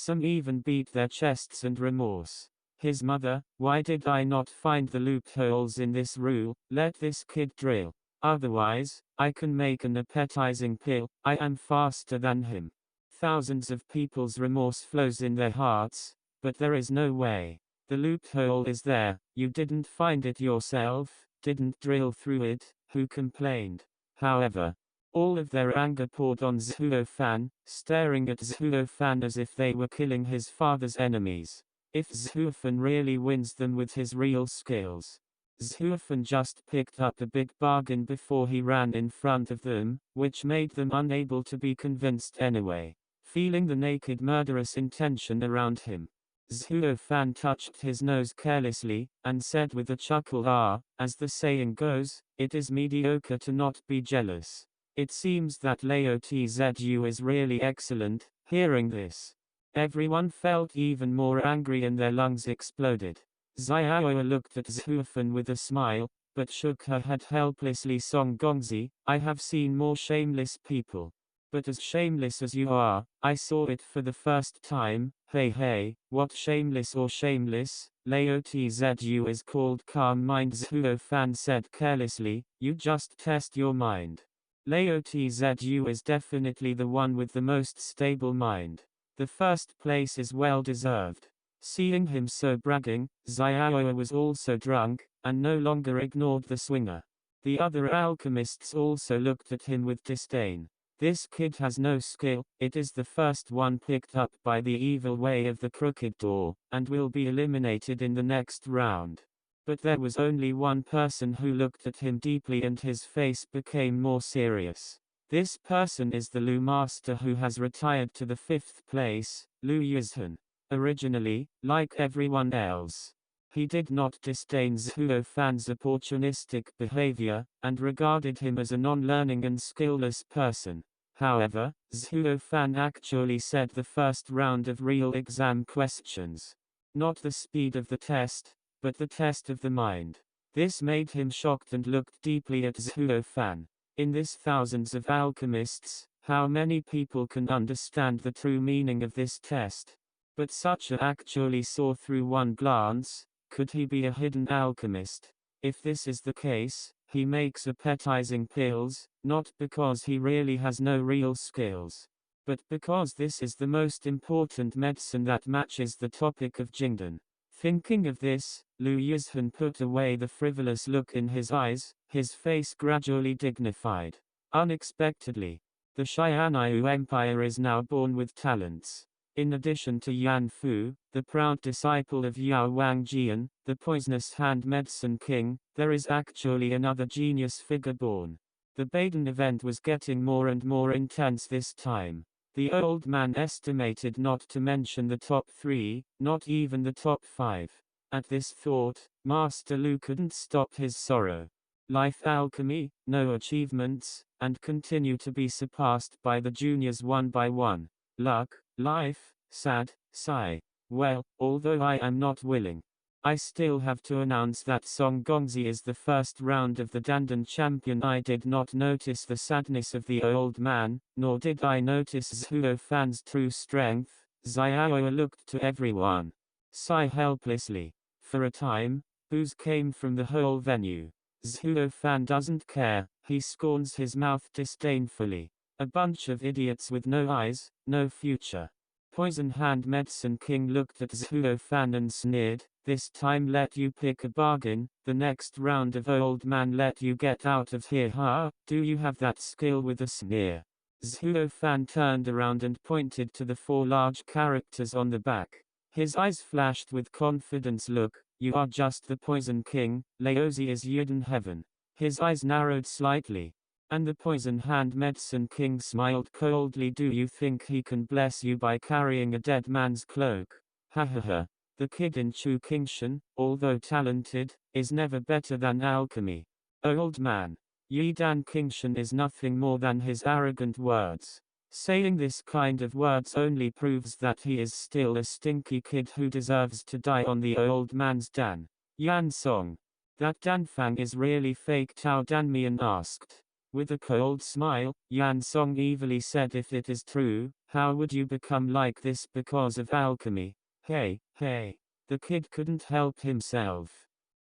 Some even beat their chests in remorse. His mother, why did I not find the loopholes in this rule? Let this kid drill. Otherwise, I can make an appetizing pill. I am faster than him. Thousands of people's remorse flows in their hearts, but there is no way. The loophole is there. You didn't find it yourself, didn't drill through it. Who complained? However, all of their anger poured on Zhu Fan, staring at Zhu Fan as if they were killing his father's enemies. If Zhu Fan really wins them with his real skills. Zhu Fan just picked up a big bargain before he ran in front of them, which made them unable to be convinced anyway. Feeling the naked murderous intention around him, Zhu Fan touched his nose carelessly, and said with a chuckle, as the saying goes, it is mediocre to not be jealous. It seems that Lao Tzu is really excellent. Hearing this, everyone felt even more angry and their lungs exploded. Xiaoya looked at Zhu Fan with a smile, but shook her head helplessly. Song Gongzi, I have seen more shameless people. But as shameless as you are, I saw it for the first time. Hey, what shameless or shameless? Lao Tzu is called calm mind, Zhu Fan said carelessly, you just test your mind. Lao Tzu is definitely the one with the most stable mind. The first place is well deserved. Seeing him so bragging, Xiaoya was also drunk, and no longer ignored the swinger. The other alchemists also looked at him with disdain. This kid has no skill, it is the first one picked up by the evil way of the crooked door, and will be eliminated in the next round. But there was only one person who looked at him deeply and his face became more serious. This person is the Lu master who has retired to the 5th place, Lu Yezhan. Originally, like everyone else, he did not disdain Zhu Fan's opportunistic behavior, and regarded him as a non-learning and skillless person. However, Zhu Fan actually said the first round of real exam questions. Not the speed of the test, but the test of the mind. This made him shocked and looked deeply at Zhu Fan. In this thousands of alchemists, how many people can understand the true meaning of this test? But Sucha actually saw through one glance. Could he be a hidden alchemist? If this is the case, he makes appetizing pills, not because he really has no real skills, but because this is the most important medicine that matches the topic of Jingdan. Thinking of this, Lu Yezhan put away the frivolous look in his eyes, his face gradually dignified. Unexpectedly, the Xianyu Empire is now born with talents. In addition to Yan Fu, the proud disciple of Yao Wangjian, the poisonous hand medicine king, there is actually another genius figure born. The Baden event was getting more and more intense this time. The old man estimated not to mention the top 3, not even the top 5. At this thought, Master Lu couldn't stop his sorrow. Life alchemy, no achievements, and continue to be surpassed by the juniors one by one. Luck, life, sad, sigh. Well, although I am not willing, I still have to announce that Song Gongzi is the first round of the Dandan champion. I did not notice the sadness of the old man, nor did I notice Zhu Fan's true strength. Xiaoya looked to everyone. Sigh helplessly. For a time, boos came from the whole venue. Zhu Fan doesn't care, he scorns his mouth disdainfully. A bunch of idiots with no eyes, no future. Poison Hand Medicine King looked at Zhu Fan and sneered, this time let you pick a bargain, the next round of old man let you get out of here. Do you have that skill? With a sneer, Zhu Fan turned around and pointed to the 4 large characters on the back. His eyes flashed with confidence. Look, you are just the Poison King, Laozi is Yuden Heaven. His eyes narrowed slightly. And the Poison Hand Medicine King smiled coldly. Do you think he can bless you by carrying a dead man's cloak? Ha ha ha. The kid in Chu Kingshan, although talented, is never better than alchemy. Old man. Yidan Kingshan is nothing more than his arrogant words. Saying this kind of words only proves that he is still a stinky kid who deserves to die on the old man's dan. Yan Song. That Danfang is really fake? Tao Danmian asked. With a cold smile, Yan Song evilly said, if it is true, how would you become like this because of alchemy? Hey, hey. The kid couldn't help himself,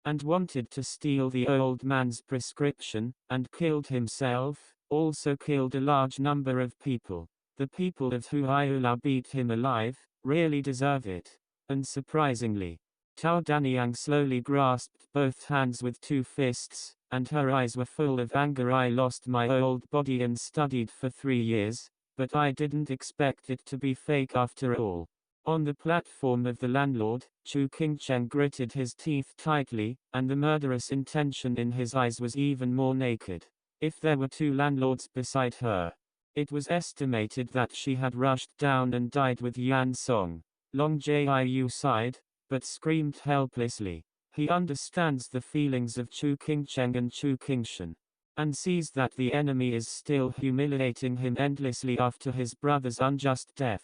and wanted to steal the old man's prescription, and killed himself, also killed a large number of people. The people of Huayula beat him alive, really deserve it. Unsurprisingly, Tao Danyang slowly grasped both hands with 2 fists, and her eyes were full of anger. I lost my old body and studied for 3 years, but I didn't expect it to be fake after all. On the platform of the landlord, Chu Qingcheng gritted his teeth tightly, and the murderous intention in his eyes was even more naked. If there were 2 landlords beside her, it was estimated that she had rushed down and died with Yan Song. Long Jiu sighed, but screamed helplessly. He understands the feelings of Chu Qingcheng and Chu Qingshan, and sees that the enemy is still humiliating him endlessly after his brother's unjust death.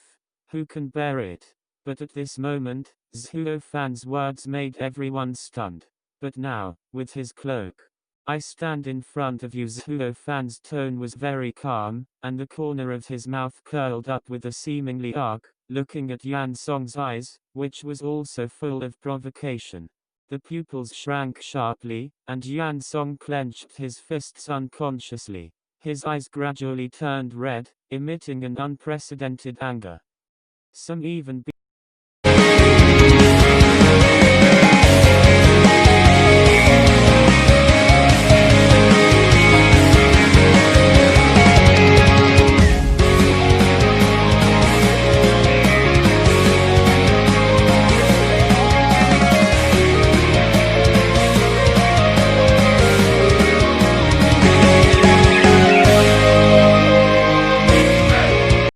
Who can bear it? But at this moment, Zhu Fan's words made everyone stunned. But now, with his cloak, I stand in front of you. Zhu Fan's tone was very calm, and the corner of his mouth curled up with a seemingly arc, looking at Yan Song's eyes, which was also full of provocation. The pupils shrank sharply, and Yan Song clenched his fists unconsciously. His eyes gradually turned red, emitting an unprecedented anger. Some even